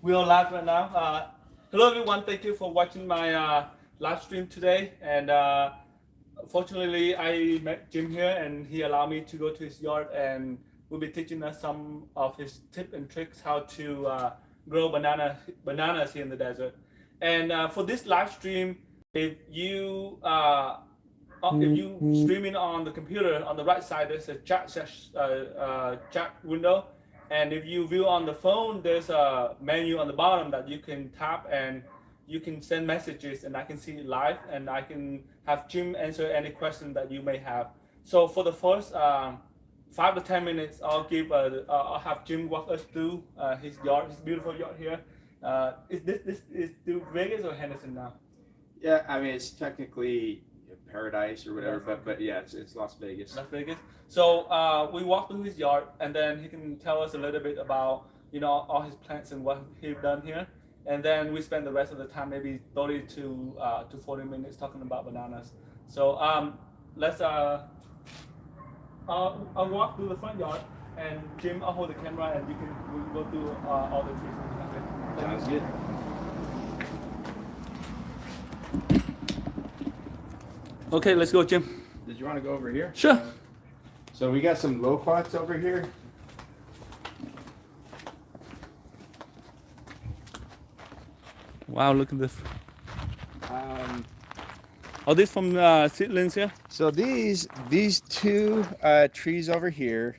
We are live right now. Hello everyone, thank you for watching my live stream today. And fortunately, I met Jim here, and he allowed me to go to his yard, and will be teaching us some of his tips and tricks how to grow bananas here in the desert. And for this live stream, if you streaming on the computer, on the right side there's a chat window, and if you view on the phone, there's a menu on the bottom that you can tap, and you can send messages, and I can see it live, and I can have Jim answer any question that you may have. So for the first 5 to 10 minutes, I'll have Jim walk us through his yard, his beautiful yard here. Is this is through Vegas or Henderson now? Yeah, I mean it's technically Paradise or whatever, but yeah, it's Las Vegas. Las Vegas. So we walked through his yard, and then he can tell us a little bit about all his plants and what he's done here, and then we spend the rest of the time, maybe 30 to 40 minutes, talking about bananas. So let's I'll walk through the front yard, and Jim, I'll hold the camera, and we'll go through all the trees. Okay. Sounds good. Okay, let's go, Jim. Did you want to go over here? Sure. So we got some loquats over here. Wow, look at this. Are these from seedlings here? So these two trees over here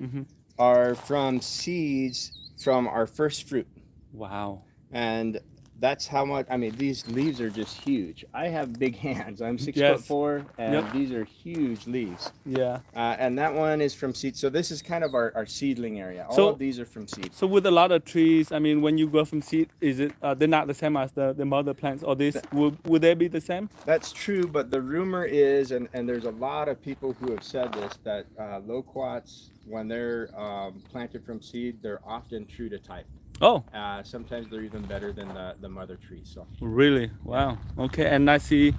are from seeds from our first fruit. Wow. And that's how much, I mean, these leaves are just huge. I have big hands. I'm 6'4", and these are huge leaves. Yeah. And that one is from seed. So this is kind of our seedling area. All of these are from seed. So with a lot of trees, I mean, when you grow from seed, is it they're not the same as the mother plants, or this would they be the same? That's true, but the rumor is, and there's a lot of people who have said this, that loquats, when they're planted from seed, they're often true to type. Oh. Sometimes they're even better than the mother tree. So. Really? Wow. Okay, and I see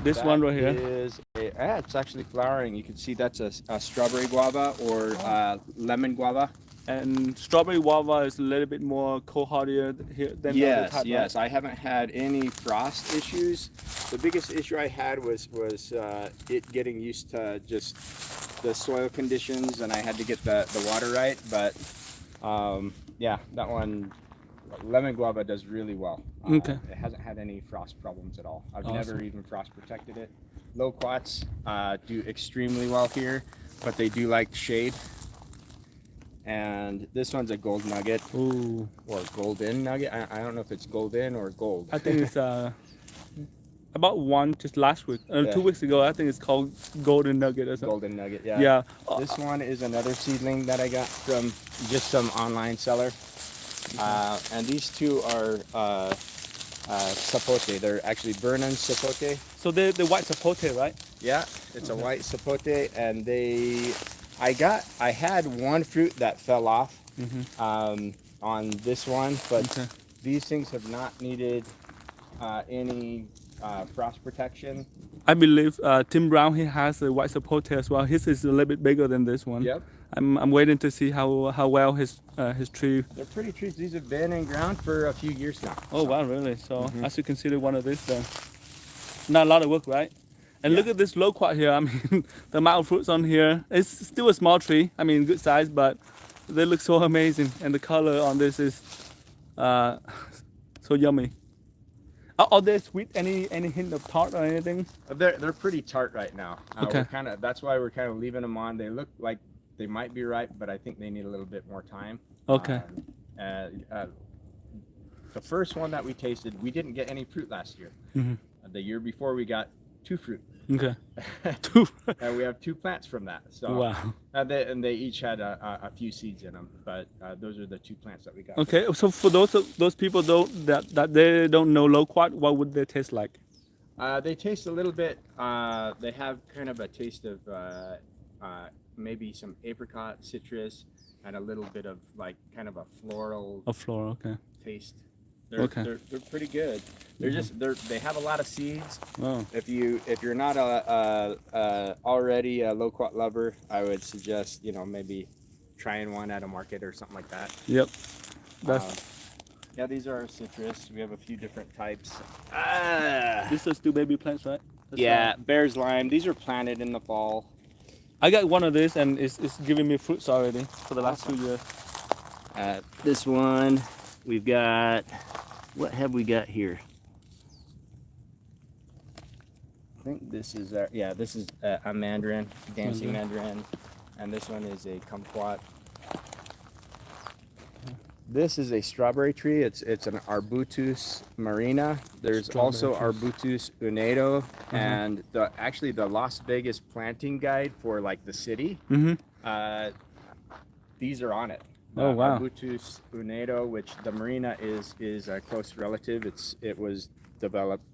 this one right here. It's actually flowering. You can see that's a strawberry guava or lemon guava. And strawberry guava is a little bit more cold hardier here than other type, yes. Right? I haven't had any frost issues. The biggest issue I had was it getting used to just the soil conditions, and I had to get the water right. But yeah, that one, lemon guava, does really well. Okay. It hasn't had any frost problems at all. I've never even frost protected it. Loquats do extremely well here, but they do like shade. And this one's a gold nugget. Ooh. Or golden nugget. I don't know if it's golden or gold. I think it's about one just last week, 2 weeks ago. I think it's called golden nugget or something. Golden nugget, yeah. Yeah. This one is another seedling that I got from just some online seller. And these two are sapote. They're actually Vernon sapote. So they're the white sapote, right? Yeah, it's a white sapote, and I had one fruit that fell off on this one, but these things have not needed any frost protection. I believe Tim Brown, he has a white sapote as well. His is a little bit bigger than this one. Yep. I'm waiting to see how well his tree. They're pretty trees. These have been in ground for a few years now. Oh wow, really? So I should consider one of these then. Not a lot of work, right? And look at this loquat here. I mean, the amount of fruits on here. It's still a small tree. I mean, good size, but they look so amazing, and the color on this is so yummy. Are they sweet? Any hint of tart or anything? They're pretty tart right now. Okay. That's why we're kind of leaving them on. They look like they might be ripe, but I think they need a little bit more time. Okay. The first one that we tasted, we didn't get any fruit last year. The year before, we got 2 fruit. Okay. And we have 2 plants from that. So wow. And they each had a few seeds in them, but those are the 2 plants that we got. Okay. So for those people that they don't know loquat, what would they taste like? They taste a little bit. They have kind of a taste of maybe some apricot, citrus, and a little bit of like kind of a floral. A floral. Okay. Taste. They're pretty good. They're they have a lot of seeds. Oh. If you're not already a loquat lover, I would suggest maybe trying one at a market or something like that. Yep. Yeah, these are our citrus. We have a few different types. These are still baby plants, right? That's Yeah, bear's lime. These are planted in the fall. I got one of these and it's giving me fruits already for the last 2 years. This one, we've got, what have we got here? I think this is this is a mandarin, dancing mandarin, and this one is a kumquat. This is a strawberry tree. It's an Arbutus marina. There's also Arbutus unedo, and actually the Las Vegas planting guide for like the city. These are on it. Oh wow! Arbutus unedo, which the marina is a close relative. It was developed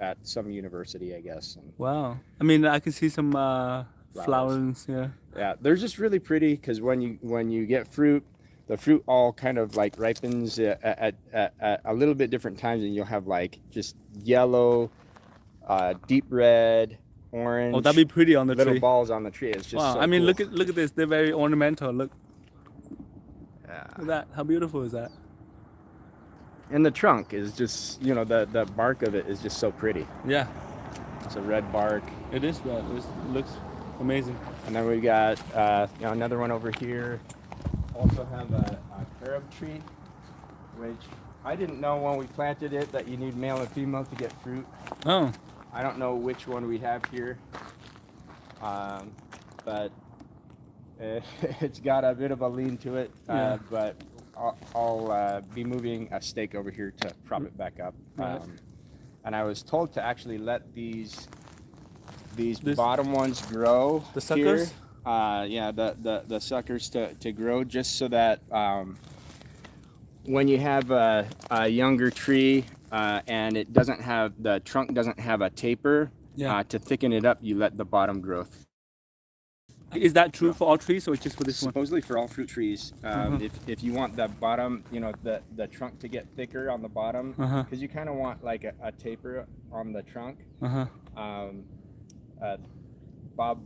at some university, I guess. And wow! I mean, I can see some flowers. Yeah. Yeah, they're just really pretty because when you get fruit, the fruit all kind of like ripens at a little bit different times, and you'll have like just yellow, deep red, orange. Oh, that'd be pretty on the little tree. balls on the tree. It's just wow. so I mean, cool. look at this. They're very ornamental. Look. Yeah. Look at that. How beautiful is that? And the trunk is just, the bark of it is just so pretty. Yeah. It's a red bark. It is red. It looks amazing. And then we got another one over here. Also have a carob tree, which I didn't know when we planted it that you need male and female to get fruit. Oh. I don't know which one we have here, but it's got a bit of a lean to it. Yeah. But I'll be moving a stake over here to prop it back up. Right. And I was told to actually let these bottom ones grow. The suckers? Here. The suckers to grow, just so that when you have a younger tree and the trunk doesn't have a taper, to thicken it up, you let the bottom growth. Is that true for all trees or just for this one? Supposedly for all fruit trees. If you want the bottom, the trunk to get thicker on the bottom, because you kind of want like a taper on the trunk. Bob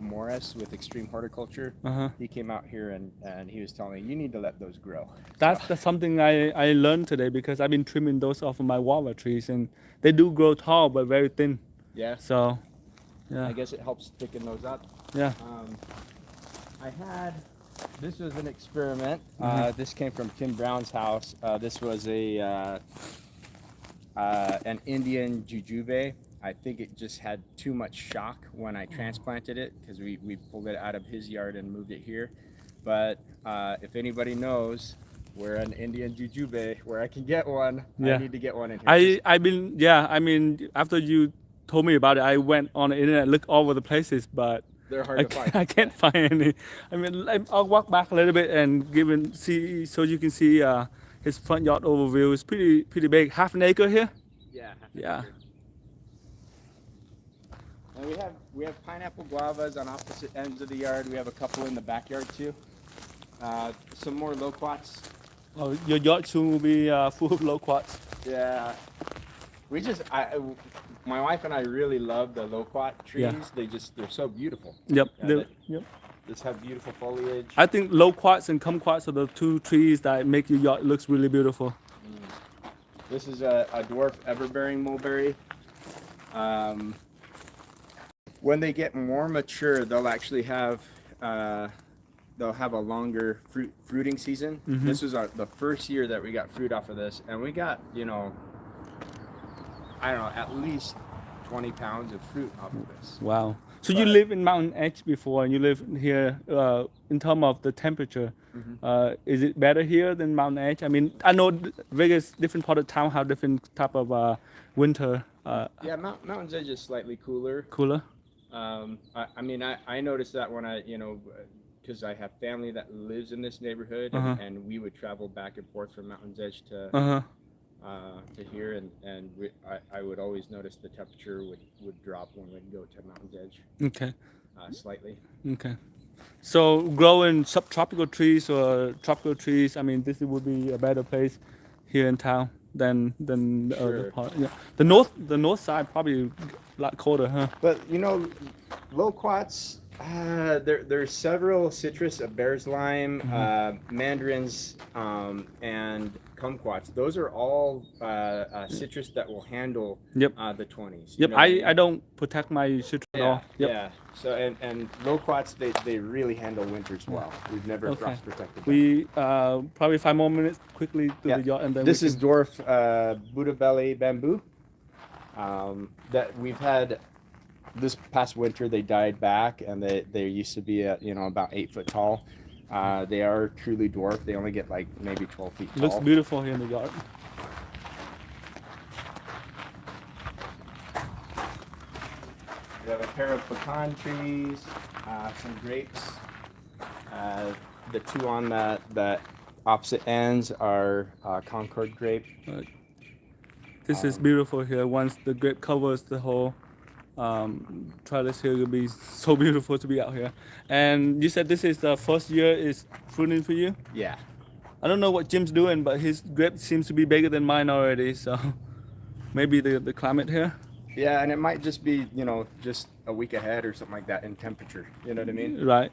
Morris with Extreme Horticulture, he came out here and he was telling me, you need to let those grow. That's something I learned today, because I've been trimming those off of my guava trees, and they do grow tall but very thin. Yeah. So, yeah. I guess it helps thicken those up. Yeah. This was an experiment. This came from Tim Brown's house. This was an Indian jujube. I think it just had too much shock when I transplanted it, because we pulled it out of his yard and moved it here. But if anybody knows where an Indian jujube, where I can get one, I need to get one in here. I mean, after you told me about it, I went on the internet, looked all over the places, but they're hard to find. I can't find any. I mean, I'll walk back a little bit and see, so you can see his front yard overview. It's pretty big. Half an acre here. Yeah. Yeah. And we have pineapple guavas on opposite ends of the yard. We have a couple in the backyard too. Some more loquats. Oh, your yard soon will be full of loquats. Yeah. My wife and I really love the loquat trees. Yeah. They're so beautiful. Yep. Yep. Just have beautiful foliage. I think loquats and kumquats are the two trees that make your yard looks really beautiful. This is a dwarf everbearing mulberry. When they get more mature, they'll actually have a longer fruiting season. This was the first year that we got fruit off of this, and we got I don't know, at least 20 pounds of fruit off of this. Wow. So you live in Mountain Edge before, and you live here. In terms of the temperature, is it better here than Mountain Edge? I mean, I know Vegas, different part of town have different type of winter. Yeah, Mountain's Edge is slightly cooler. Cooler. I noticed that when because I have family that lives in this neighborhood, and we would travel back and forth from Mountain's Edge to here, and I would always notice the temperature would drop when we'd go to Mountain's Edge. Okay. Slightly. Okay. So growing subtropical trees or tropical trees, I mean, this would be a better place here in town than the other part. Yeah. The north side probably a lot colder, huh? But loquats, There's several citrus, bear's lime, mandarins, and kumquats. Those are all citrus that will handle Yep. the 20s. Yep. You know what I don't protect my citrus at all. Yep. Yeah. So and loquats they really handle winters well. We've never Okay. frost protected them. We probably 5 more minutes quickly to the yacht, and then This we is dwarf Buddha belly bamboo. That we've had this past winter. They died back, and they used to be at about 8 foot tall. They are truly dwarf. They only get like maybe 12 feet tall. It looks beautiful here in the yard. We have a pair of pecan trees, some grapes. The two on the opposite ends are Concord Grape. This is beautiful here. Once the grape covers the whole trellis here, it'll be so beautiful to be out here. And you said this is the first year is fruiting for you? Yeah. I don't know what Jim's doing, but his grape seems to be bigger than mine already. So maybe the climate here. Yeah, and it might just be, just a week ahead or something like that in temperature. You know what I mean? Right.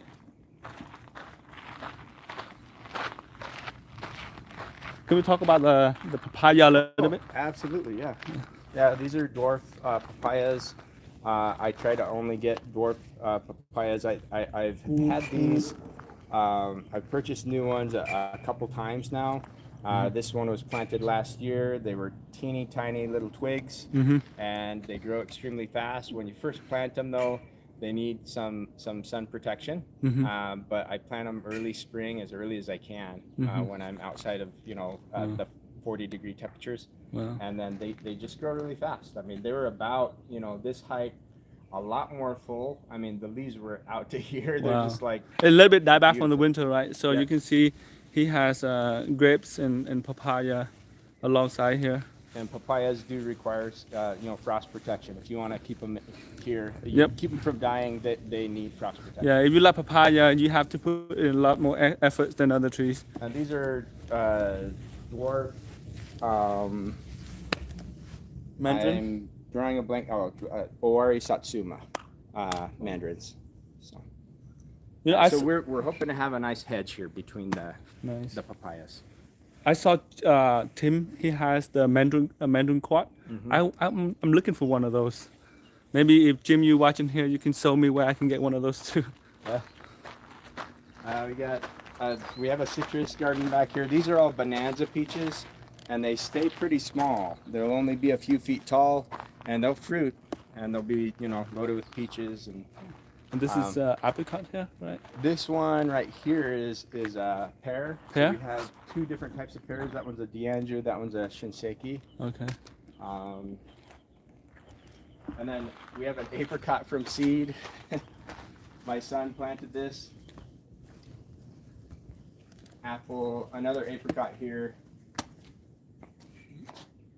Can we talk about the papaya a little bit? Absolutely, yeah. Yeah, these are dwarf papayas. I try to only get dwarf papayas. I've had these. I've purchased new ones a couple times now. This one was planted last year. They were teeny tiny little twigs, and they grow extremely fast. When you first plant them, though, they need some sun protection. But I plant them early spring, as early as I can, when I'm outside of the 40-degree temperatures. Wow. And then they just grow really fast. I mean, they were about this height, a lot more full. I mean, the leaves were out to here. They're just like a little bit die back from the beautiful. winter, right? So Yeah. you can see he has grapes and papaya alongside here. And papayas do require frost protection. If you want to keep them here, keep them from dying, they need frost protection. Yeah, if you like papaya, you have to put in a lot more efforts than other trees. And these are dwarf. Mandarin? I'm drawing a blank. Owari Satsuma mandarins. So, so we're hoping to have a nice hedge here between the papayas. I saw Tim. He has the mandarin quad. I'm looking for one of those. Maybe if Jim, you watching here, you can show me where I can get one of those too. Yeah. We have a citrus garden back here. These are all bonanza peaches, and they stay pretty small. They'll only be a few feet tall, and they'll fruit, and they'll be loaded with peaches. And this is apricot here, right? This one right here is a pear. Pear? So we have two different types of pears. That one's a Dianju, that one's a Shinseki. Okay. And then we have an apricot from seed. My son planted this. Apple, another apricot here.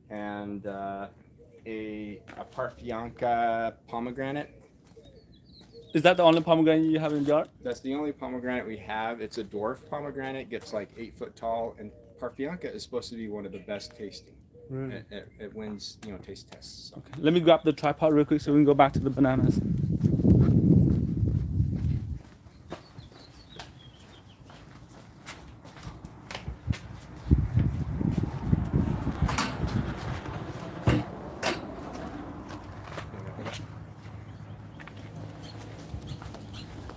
And a Parfianca pomegranate. Is that the only pomegranate you have in the yard? That's the only pomegranate we have. It's a dwarf pomegranate, gets like 8 foot tall, and Parfianca is supposed to be one of the best tasting. Really? It wins, taste tests. So. Okay. Let me grab the tripod real quick so we can go back to the bananas.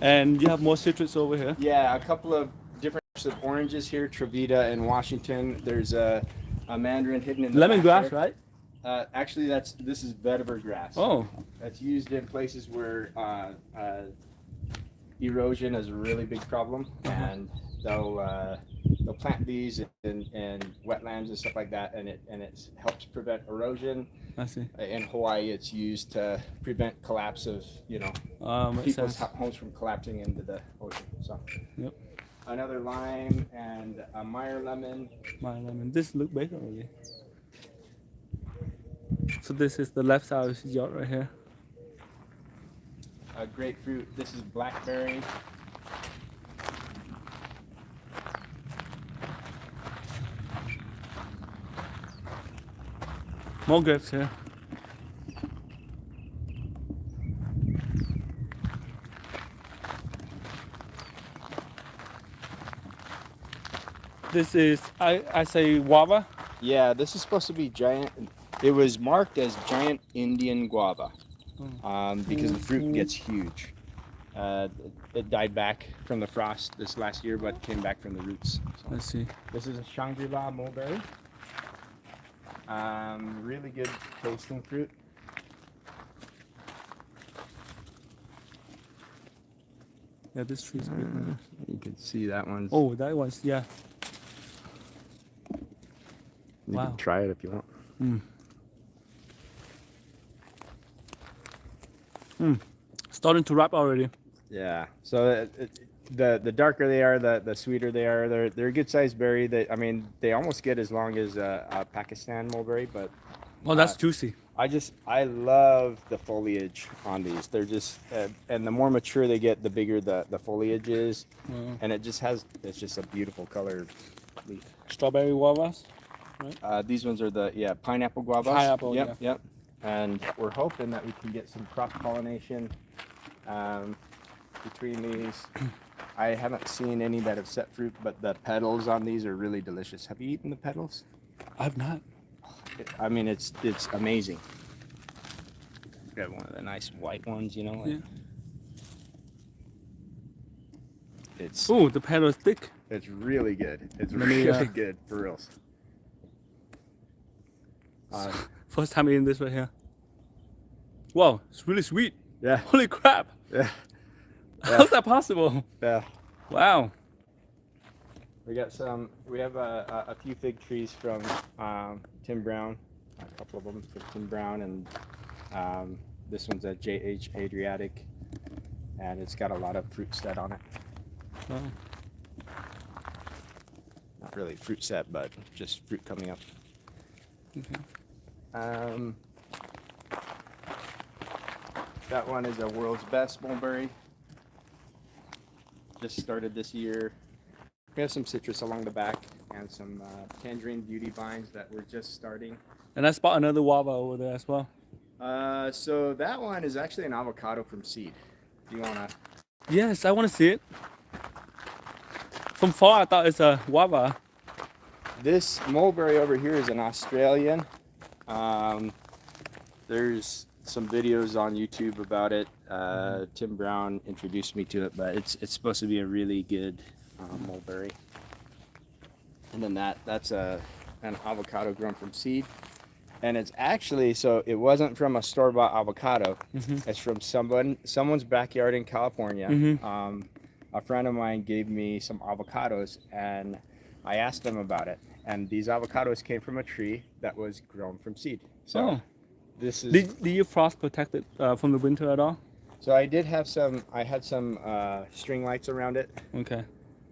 And you have more citrus over here. Yeah, a couple of different types of oranges here, Trevita and Washington. There's a mandarin hidden in the Lemongrass, there. right? Actually, this is vetiver grass. Oh. That's used in places where erosion is a really big problem, and they'll plant these in wetlands and stuff like that, and it helps prevent erosion. I see. In Hawaii, it's used to prevent collapse of people's homes from collapsing into the ocean. So. Yep. Another lime and a Meyer lemon. Meyer lemon. This look bigger already. So this is the left side of the yard right here. Grapefruit. This is blackberry. More grapes here. This is I say guava. Yeah, this is supposed to be giant. It was marked as giant Indian guava because the fruit gets huge. It died back from the frost this last year, but came back from the roots. So Let's see. this is a Shangri-La Mulberry. Really good tasting fruit. Yeah, this tree is good. You can see that one's. Oh, that one's yeah. You wow. can try it if you want. Starting to ripe already. Yeah. So the darker they are, the sweeter they are. They're a good sized berry. They almost get as long as a Pakistan mulberry, but. Oh, that's juicy. I love the foliage on these. They're just, and the more mature they get, the bigger the foliage is, and it's just a beautiful color leaf. Strawberry guavas. Right? These ones are the pineapple guavas. Pineapple, yep, yeah. Yep. And we're hoping that we can get some cross pollination between these. I haven't seen any that have set fruit, but the petals on these are really delicious. Have you eaten the petals? I've not. I mean, it's amazing. Got one of the nice white ones, you know. Like, Yeah. It's Oh, the petal is thick. it's really good. It's Let me, really good for reals. First time eating this right here. Wow, it's really sweet. Yeah, Holy crap! yeah, How's that possible? yeah. Wow. We have a few fig trees from Tim Brown, a couple of them from Tim Brown, and this one's a JH Adriatic, and it's got a lot of fruit set on it. Wow. Not really fruit set, but just fruit coming up. Okay. That one is a world's best mulberry. Just started this year. We have some citrus along the back and some tangerine beauty vines that we're just starting. And I spot another guava over there as well. So that one is actually an avocado from seed. Do you wanna? Yes, I want to see it. From far, I thought it's a guava. This mulberry over here is an Australian. There's some videos on YouTube about it. Tim Brown introduced me to it, but it's supposed to be a really good mulberry. And then that's an avocado grown from seed. And it's actually, so it wasn't from a store-bought avocado. It's from someone's backyard in California. A friend of mine gave me some avocados, and I asked them about it. And these avocados came from a tree that was grown from seed. So this is. Did you frost protect it from the winter at all? So I did have some. I had some string lights around it. Okay.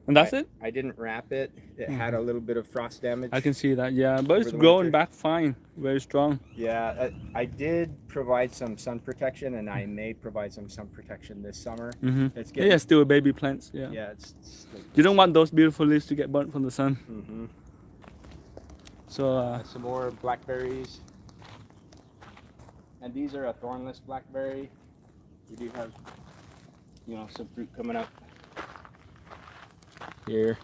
And that's it? I didn't wrap it. It had a little bit of frost damage. I can see that, yeah. But it's over the growing winter. back fine, very strong. Yeah, I did provide some sun protection, and I may provide some sun protection this summer. It's getting, Yeah, still baby plants, yeah. yeah, it's like, You don't want those beautiful leaves to get burnt from the sun. So, some more blackberries, and these are a thornless blackberry. We do have, some fruit coming up here.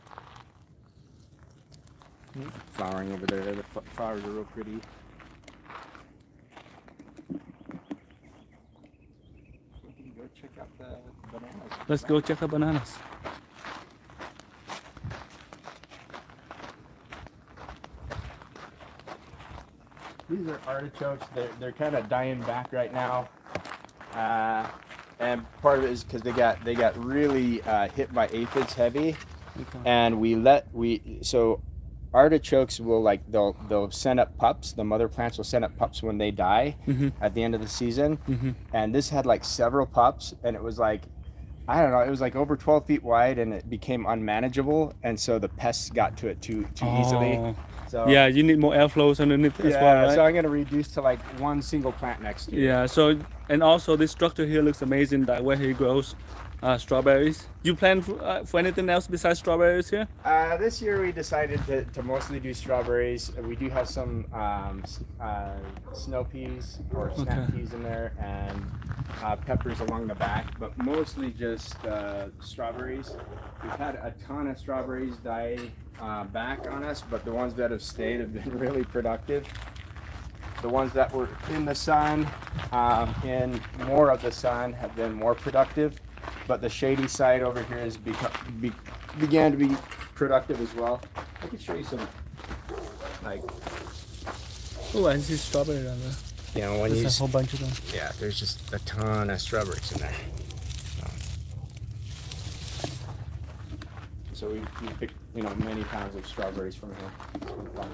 Flowering over there. The flowers are real pretty. We can go check out the bananas. let's go check the bananas. These are artichokes. They're kind of dying back right now, and part of it is because they got really hit by aphids heavy, and so artichokes will they'll send up pups. The mother plants will send up pups when they die at the end of the season, and this had several pups, and it was I don't know, it was over 12 feet wide, and it became unmanageable, and so the pests got to it too easily. So, yeah, you need more airflows underneath as well, right? So I'm going to reduce to one single plant next year. Yeah, so, and also this structure here looks amazing, that where he grows. strawberries. You plan for anything else besides strawberries here? This year we decided to mostly do strawberries. We do have some snow peas or snap peas in there, and peppers along the back, but mostly just strawberries. We've had a ton of strawberries die back on us, but the ones that have stayed have been really productive. The ones that were in the sun, in more of the sun, have been more productive. But the shady side over here has began to be productive as well. I can show you some, like. Oh, I see strawberry down there. You know, when There's a whole bunch of them. Yeah, there's just a ton of strawberries in there. So we picked, many pounds of strawberries from here. It's been fun.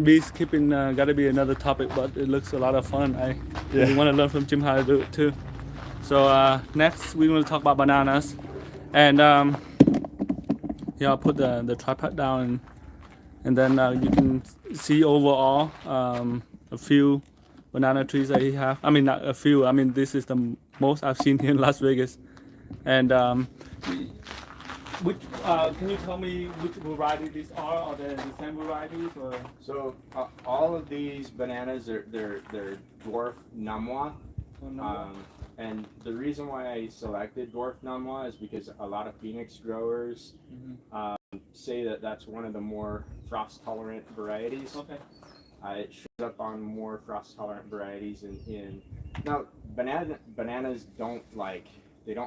Beekeeping gotta be another topic, but it looks a lot of fun. I really want to learn from Jim how to do it too. So next we're going to talk about bananas, and I'll put the tripod down, and then you can see overall a few banana trees that he have. I mean, not a few. I mean, this is the most I've seen here in Las Vegas. And which can you tell me which variety these are? Are they the same varieties or? So all of these bananas they're dwarf namwa. And the reason why I selected dwarf namwa is because a lot of Phoenix growers say that that's one of the more frost tolerant varieties. Okay. It shows up on more frost tolerant varieties now bananas don't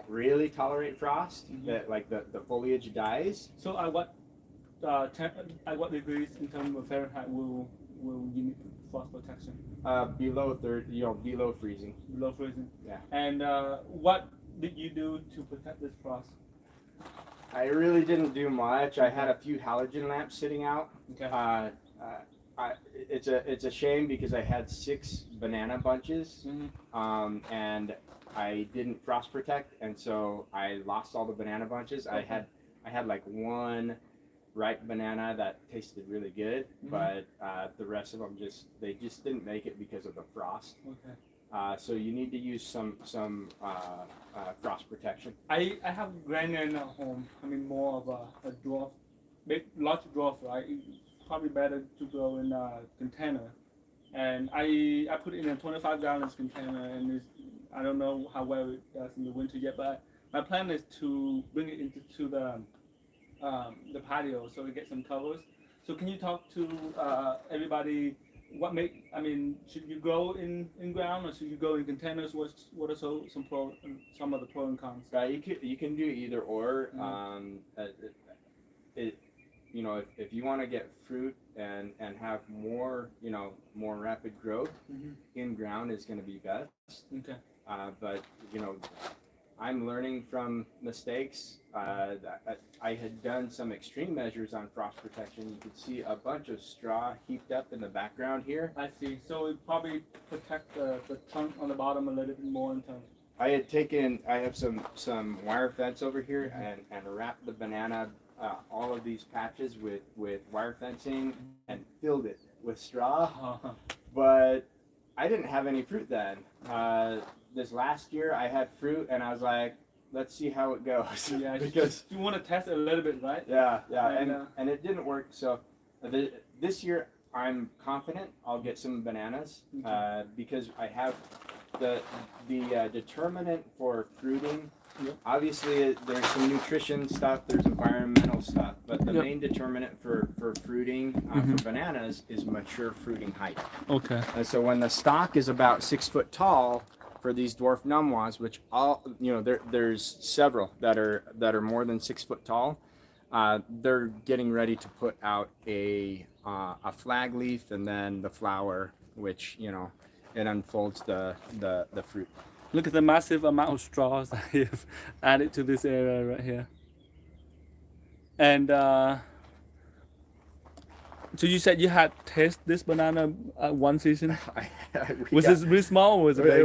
really tolerate frost. That the foliage dies. So at what degrees in terms of Fahrenheit will you need frost protection? Below below freezing. Below freezing. Yeah. And what did you do to protect this frost? I really didn't do much. I had a few halogen lamps sitting out. Okay. It's a shame because I had 6 banana bunches, and I didn't frost protect, and so I lost all the banana bunches. Okay. I had like one ripe banana that tasted really good, but the rest of them just didn't make it because of the frost. Okay. So you need to use some frost protection. I have granite at home. I mean, more of a dwarf, large dwarf, right? It's probably better to grow in a container. And I put it in a 25-gallon container, and I don't know how well it does in the winter yet, but my plan is to bring it into the patio so we get some covers. So can you talk to everybody? Should you grow in ground or should you grow in containers? What are some of the pros and cons? You can do either or. If you want to get fruit and have more rapid growth, in ground is going to be best. Okay. But I'm learning from mistakes. I had done some extreme measures on frost protection. You could see a bunch of straw heaped up in the background here. I see. So it probably protect the trunk on the bottom a little bit more in terms. I have some wire fence over here and wrapped the banana, all of these patches with wire fencing and filled it with straw. But I didn't have any fruit then. This last year I had fruit and I was like, let's see how it goes. Yeah, because you want to test it a little bit, right? Yeah, and it didn't work. So this year I'm confident I'll get some bananas because I have the determinant for fruiting. Yep. Obviously, there's some nutrition stuff, there's environmental stuff, but the main determinant for fruiting for bananas is mature fruiting height. Okay. And so when the stalk is about 6 foot tall for these dwarf namwas, which there's several that are more than 6 foot tall, they're getting ready to put out a flag leaf and then the flower, which it unfolds the fruit. Look at the massive amount of straws that you've added to this area right here. And so you said you had tasted this banana one season. Was this really small or was it big?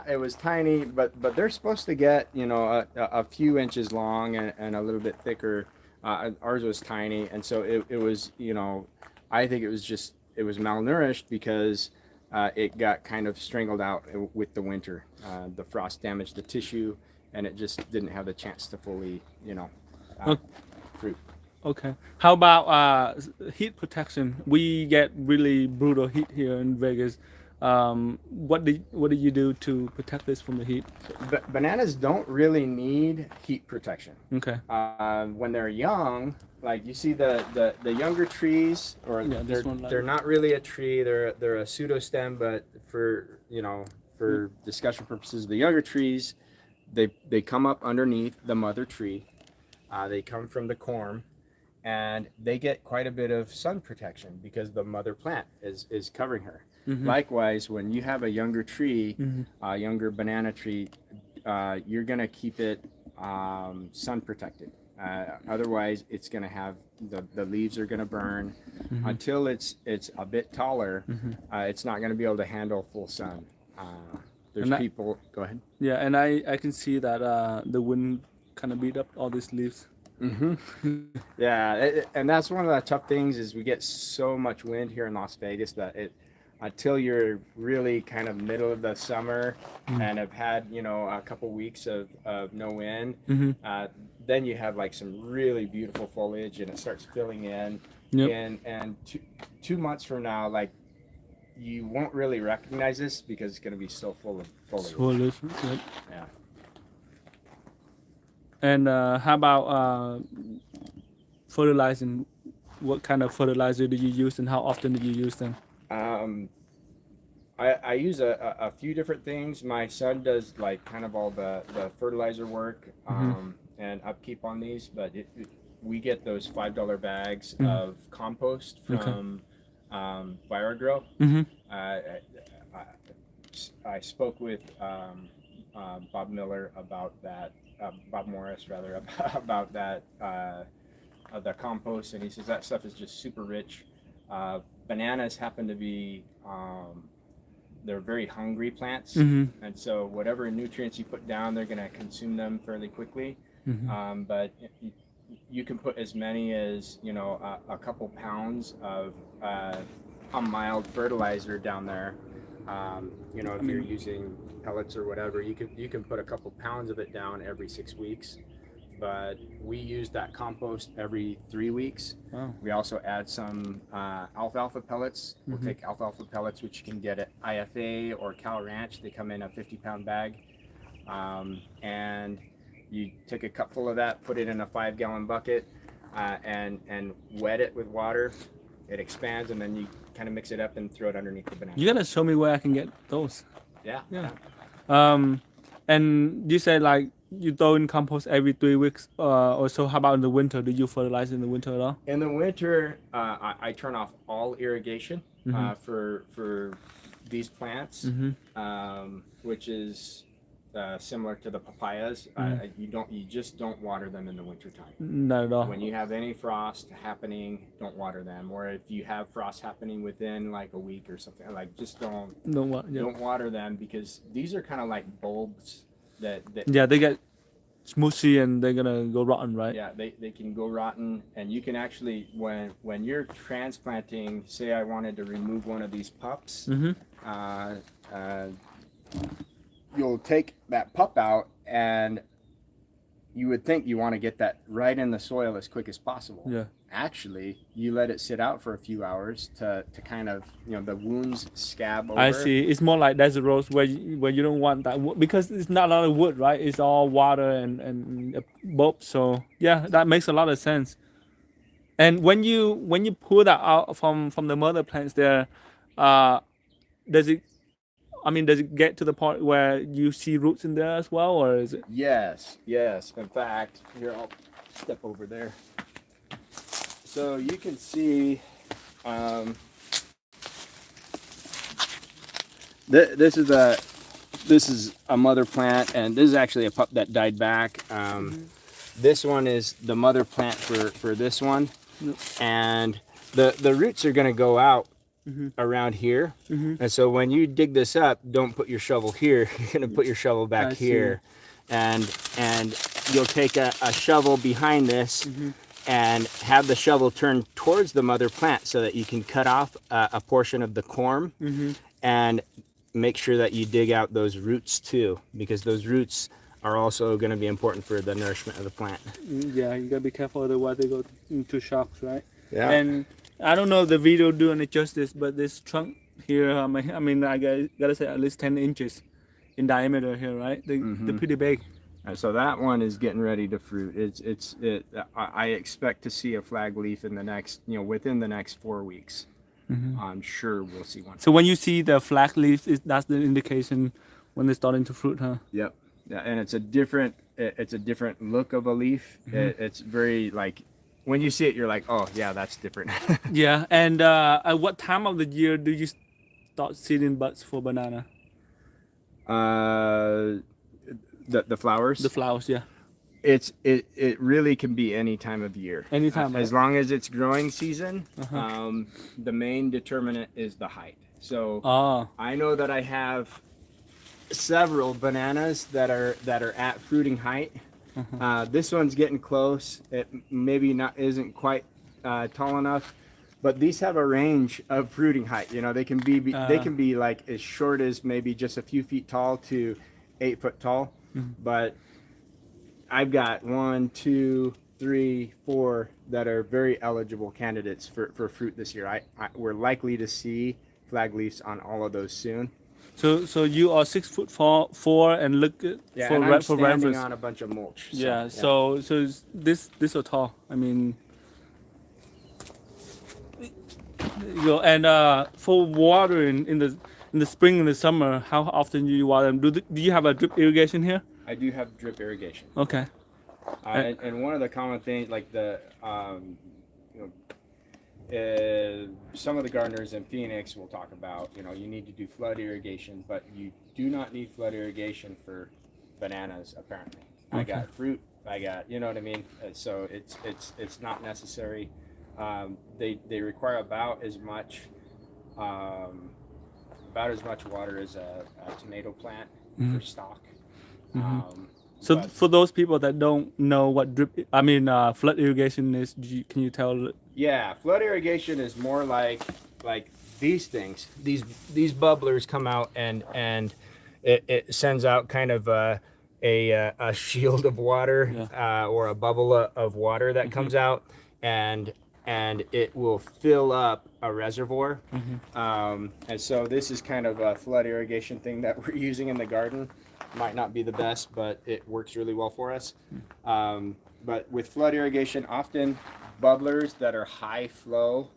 It was tiny, but they're supposed to get a few inches long and a little bit thicker. Ours was tiny, and so it was I think it was malnourished because it got kind of strangled out with the winter. The frost damaged the tissue, and it just didn't have the chance to fully, Okay. fruit. Okay. How about heat protection? We get really brutal heat here in Vegas. What do you do to protect this from the heat? Bananas don't really need heat protection. Okay. When they're young, like you see the younger trees, or Yeah, this one, like- they're not really a tree. They're a pseudostem, but for discussion purposes, the younger trees, they come up underneath the mother tree. They come from the corm, and they get quite a bit of sun protection because the mother plant is covering her. Mm-hmm. Likewise, when you have a younger tree, a younger banana tree, you're gonna keep it sun protected. Otherwise, it's gonna have the leaves are gonna burn until it's a bit taller. It's not gonna be able to handle full sun. There's people. Go ahead. Yeah, and I can see that the wind kind of beat up all these leaves. Yeah, and that's one of the tough things is we get so much wind here in Las Vegas that until you're really kind of middle of the summer and have had a couple weeks of no wind, then you have like some really beautiful foliage and it starts filling in. Yep. And 2 months from now, like you won't really recognize this because it's going to be so full of foliage. Foliage, right? Yeah. And how about fertilizing? What kind of fertilizer do you use, and how often do you use them? I use a few different things. My son does like kind of all the fertilizer work and upkeep on these, but we get those $5 bags of compost from Grow. I spoke with Bob Miller about that. Bob Morris rather about that the compost, and he says that stuff is just super rich. Bananas happen to be they're very hungry plants, and so whatever nutrients you put down, they're going to consume them fairly quickly. But you can put as many as a couple pounds of a mild fertilizer down there. If you're using pellets or whatever, you can put a couple pounds of it down every 6 weeks. But we use that compost every 3 weeks. Wow. We also add some alfalfa pellets. We'll take alfalfa pellets, which you can get at IFA or Cal Ranch. They come in a 50-pound bag. And you take a cupful of that, put it in a 5-gallon bucket, and wet it with water. It expands, and then you kind of mix it up and throw it underneath the banana. You gotta show me where I can get those. Yeah. And you said like you throw in compost every 3 weeks or so. How about in the winter? Do you fertilize in the winter at all? In the winter, I turn off all irrigation for these plants, which is similar to the papayas. You just don't water them in the winter time. Not at all. When you have any frost happening, don't water them. Or if you have frost happening within like a week or something, like just don't water them, because these are kind of like bulbs that they get smooshy and they're gonna go rotten, right? Yeah, they can go rotten, and you can actually when you're transplanting, say I wanted to remove one of these pups, you'll take that pup out, and you would think you want to get that right in the soil as quick as possible. Yeah. Actually, you let it sit out for a few hours to kind of, the wounds scab over. I see. It's more like desert rose where you don't want that because it's not a lot of wood, right? It's all water and bulb. So yeah, that makes a lot of sense. And when you pull that out from the mother plants there, does it get to the point where you see roots in there as well, or is it? Yes. In fact, here, I'll step over there. So you can see this is a mother plant, and this is actually a pup that died back. This one is the mother plant for this one, and the roots are going to go out around here, and so when you dig this up, don't put your shovel here. You're going to put your shovel back here, and you'll take a shovel behind this and have the shovel turn towards the mother plant so that you can cut off a portion of the corm, and make sure that you dig out those roots too, because those roots are also going to be important for the nourishment of the plant. Yeah, you gotta be careful otherwise they go into shocks, right? Yeah. And I don't know if the video doing it justice, but this trunk here, I mean, I gotta say at least 10 inches in diameter here, right? They're pretty big. And so that one is getting ready to fruit. I expect to see a flag leaf in the next, within the next 4 weeks. I'm sure we'll see one. So when you see the flag leaves, that's the indication when they're starting to fruit, huh? Yep. Yeah, and it's a different look of a leaf. It's very like, when you see it, you're like, oh yeah, that's different. Yeah, and at what time of the year do you start seeding buds for banana? The flowers. The flowers, yeah. It really can be any time of year. Anytime, as long as it's growing season. The main determinant is the height. So I know that I have several bananas that are at fruiting height. This one's getting close. It maybe isn't quite tall enough, but these have a range of fruiting height. They can be like as short as maybe just a few feet tall to 8 foot tall. But I've got 1, 2, 3, 4 that are very eligible candidates for fruit this year. We're likely to see flag leaves on all of those soon. So you are 6'4" and look at I'm for standing reference on a bunch of mulch. So this are tall. I mean, and for watering in the spring and the summer, how often do you water them? Do you have a drip irrigation here? I do have drip irrigation. Okay. And one of the common things, like some of the gardeners in Phoenix will talk about, you need to do flood irrigation, but you do not need flood irrigation for bananas, apparently. Okay. I got fruit, you know what I mean? So it's not necessary. They require about as much water as a tomato plant for stock. So for those people that don't know what flood irrigation is, can you tell? Yeah, flood irrigation is more like these things. These bubblers come out and it sends out kind of a shield of water, or a bubble of water that comes out, and it will fill up a reservoir. And so this is kind of a flood irrigation thing that we're using in the garden. Might not be the best, but it works really well for us. But with flood irrigation, often bubblers that are high flow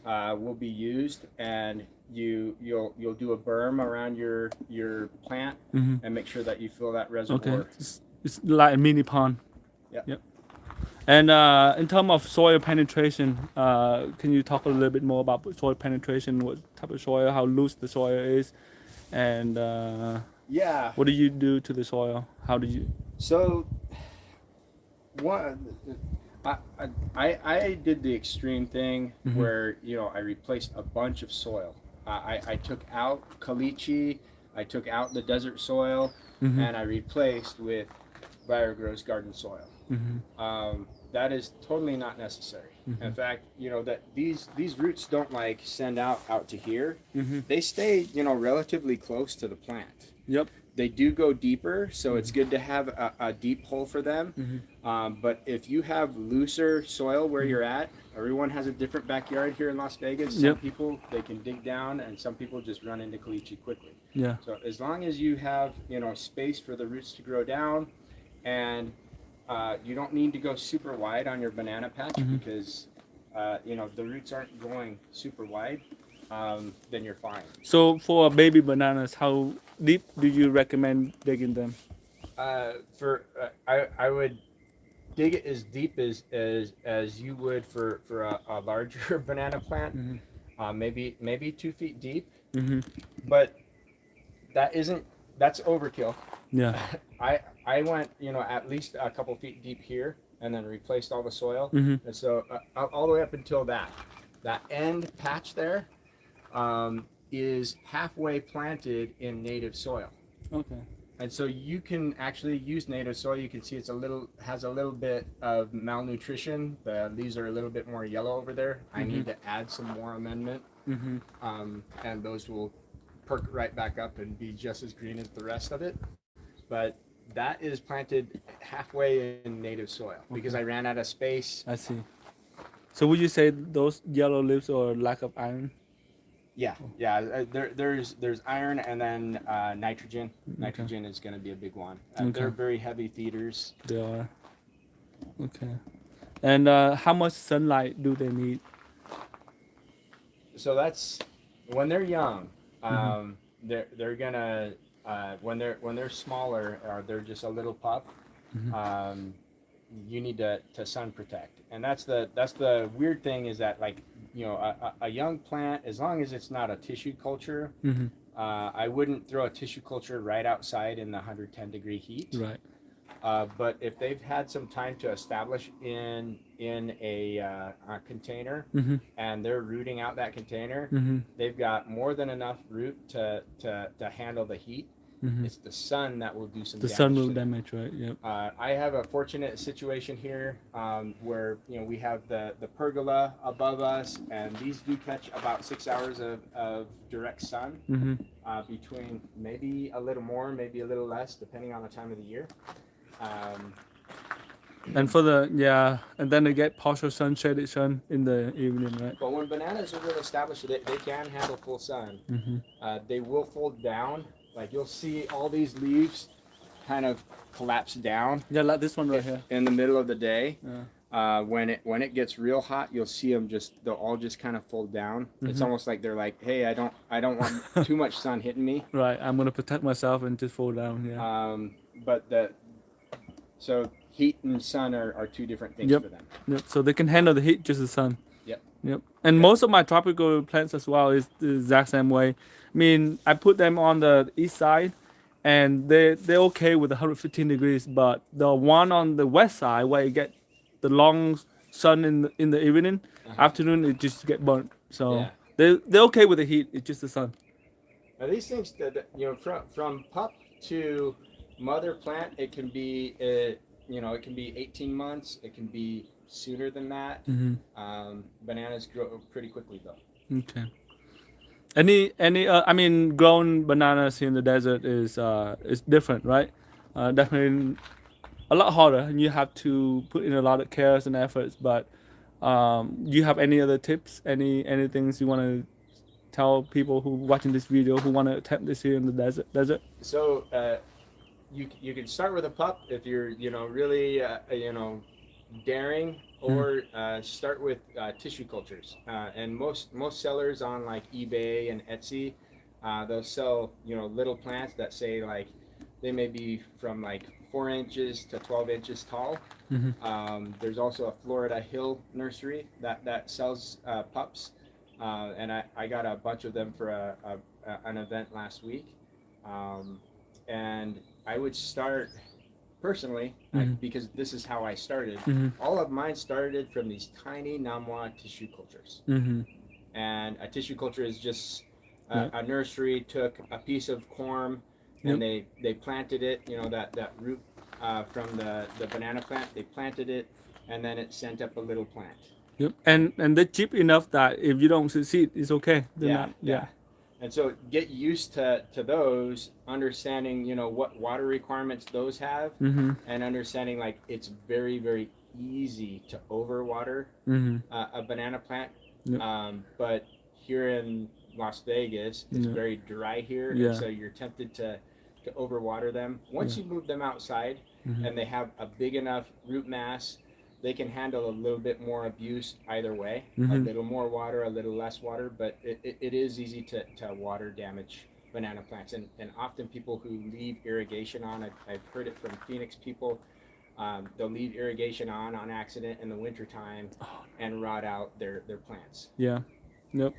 will be used, and you'll do a berm around your plant and make sure that you fill that reservoir. Okay, it's like a mini pond. Yep. And in terms of soil penetration, can you talk a little bit more about soil penetration? What type of soil, how loose the soil is, and what do you do to the soil? How do you? So, I did the extreme thing where I replaced a bunch of soil. I took out caliche, I took out the desert soil, and I replaced with BioGrow's garden soil. That is totally not necessary. In fact, that these roots don't send out to here. They stay relatively close to the plant. Yep. They do go deeper, so it's good to have a deep hole for them. But if you have looser soil where you're at, everyone has a different backyard here in Las Vegas. Some people, they can dig down, and some people just run into caliche quickly. Yeah. So as long as you have space for the roots to grow down, and you don't need to go super wide on your banana patch because the roots aren't going super wide, then you're fine. So for baby bananas, how deep do you recommend digging them? I would dig it as deep as you would for a larger banana plant, maybe 2 feet deep. But that's overkill. Yeah. I went at least a couple feet deep here, and then replaced all the soil, and so all the way up until that end patch there is halfway planted in native soil. Okay. And so you can actually use native soil. You can see has a little bit of malnutrition. The leaves are a little bit more yellow over there. I need to add some more amendment, and those will perk right back up and be just as green as the rest of it. But that is planted halfway in native soil because I ran out of space. I see. So would you say those yellow leaves or lack of iron? Yeah. There's iron and then nitrogen. Nitrogen is going to be a big one. They're very heavy feeders. They are. Okay. And how much sunlight do they need? So that's when they're young. They're gonna when they're smaller or they're just a little pup. You need to sun protect, and that's the weird thing is that, like, you know, a young plant, as long as it's not a tissue culture, I wouldn't throw a tissue culture right outside in the 110-degree heat. Right. But if they've had some time to establish in a container and they're rooting out that container, they've got more than enough root to handle the heat. It's the sun that will do some damage. The sun will damage, right? Yep. I have a fortunate situation here where, you know, we have the pergola above us, and these do catch about 6 hours of direct sun between maybe a little more, maybe a little less, depending on the time of the year. And for and then they get partial sun, shaded sun in the evening, right? But when bananas are really established, they can handle full sun. They will fold down. Like, you'll see all these leaves kind of collapse down. Yeah, like this one right here. In the middle of the day. Yeah. When it gets real hot, you'll see them they'll all just kind of fold down. It's almost like they're like, hey, I don't want too much sun hitting me. Right, I'm gonna protect myself and just fold down. Yeah. So heat and sun are two different things for them. Yep. So they can handle the heat, just the sun. Yep. And most of my tropical plants as well is the exact same way. I mean, I put them on the east side, and they're okay with 115 degrees. But the one on the west side, where you get the long sun in the evening, afternoon, it just get burnt. So they're okay with the heat. It's just the sun. Now these things, you know, from pup to mother plant, it can be it can be 18 months. It can be sooner than that. Bananas grow pretty quickly though. Okay. Any I mean, growing bananas in the desert is different, right? Definitely a lot harder, and you have to put in a lot of cares and efforts. But do you have any other tips? Any things you want to tell people who watching this video who want to attempt this here in the desert? So you can start with a pup if you're really daring, or start with tissue cultures. And most sellers on like eBay and Etsy, they'll sell little plants that say like they may be from like 4 inches to 12 inches tall. There's also a Florida Hill nursery that sells pups, and I got a bunch of them for an event last week. And I would start personally, because this is how I started. All of mine started from these tiny Namwa tissue cultures. And a tissue culture is just a nursery took a piece of corm and they planted it, that root from the banana plant, they planted it, and then it sent up a little plant. Yep. And they're cheap enough that if you don't succeed, it's okay. Yeah. And so get used to those, understanding, what water requirements those have, and understanding like it's very, very easy to overwater a banana plant. But here in Las Vegas, it's very dry here, and so you're tempted to overwater them. Once you move them outside and they have a big enough root mass, they can handle a little bit more abuse either way. A little more water, a little less water, but it is easy to water damage banana plants. And often people who leave irrigation on, I've heard it from Phoenix people, they'll leave irrigation on accident in the wintertime and rot out their plants. Yeah. Yep.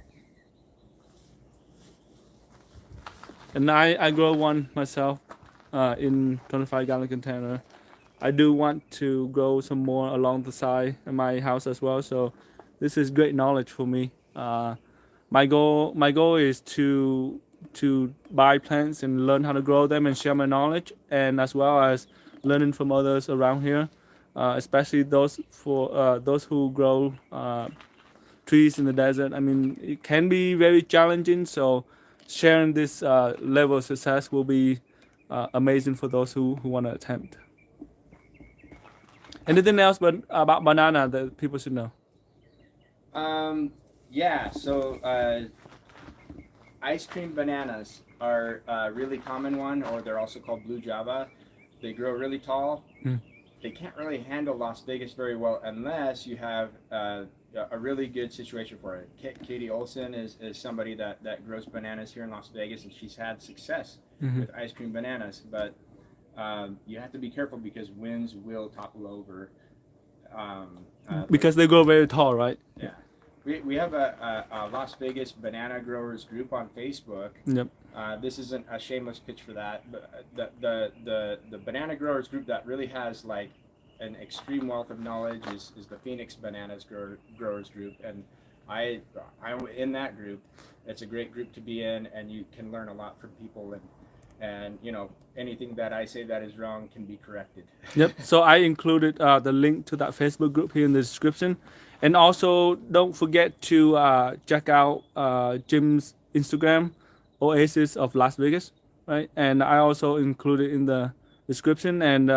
And I grow one myself in 25-gallon container. I do want to grow some more along the side of my house as well. So this is great knowledge for me. My goal is to buy plants and learn how to grow them and share my knowledge, and as well as learning from others around here, especially those who grow trees in the desert. I mean, it can be very challenging. So sharing this level of success will be amazing for those who want to attempt. Anything else but about banana that people should know? Yeah, so ice cream bananas are a really common one, or they're also called blue java. They grow really tall. They can't really handle Las Vegas very well unless you have a really good situation for it. Katie Olson is somebody that grows bananas here in Las Vegas, and she's had success with ice cream bananas. But you have to be careful because winds will topple over. Because they grow very tall, right? Yeah. We have a Las Vegas banana growers group on Facebook. Yep. This isn't a shameless pitch for that, but the banana growers group that really has like an extreme wealth of knowledge is the Phoenix Bananas growers group, and I'm in that group. It's a great group to be in, and you can learn a lot from people, and you know, anything that I say that is wrong can be corrected. Yep. So I included the link to that Facebook group here in the description, and also don't forget to check out Jim's Instagram, Oasis of Las Vegas, right? And I also included in the description, and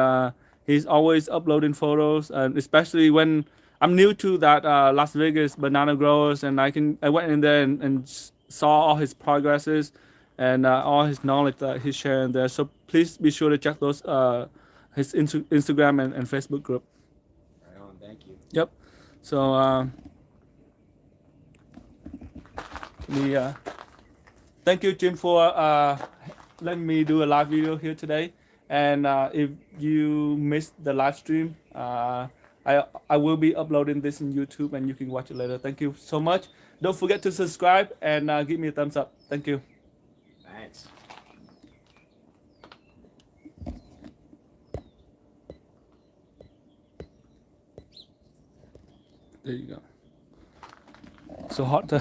he's always uploading photos, and especially when I'm new to that Las Vegas banana growers, and I went in there and saw all his progresses and all his knowledge that he's sharing there. So please be sure to check those his Instagram and Facebook group. Right on, thank you. Yep. So thank you, Jim, for letting me do a live video here today. And if you missed the live stream, I will be uploading this in YouTube, and you can watch it later. Thank you so much. Don't forget to subscribe and give me a thumbs up. Thank you. Thanks. There you go. So hot to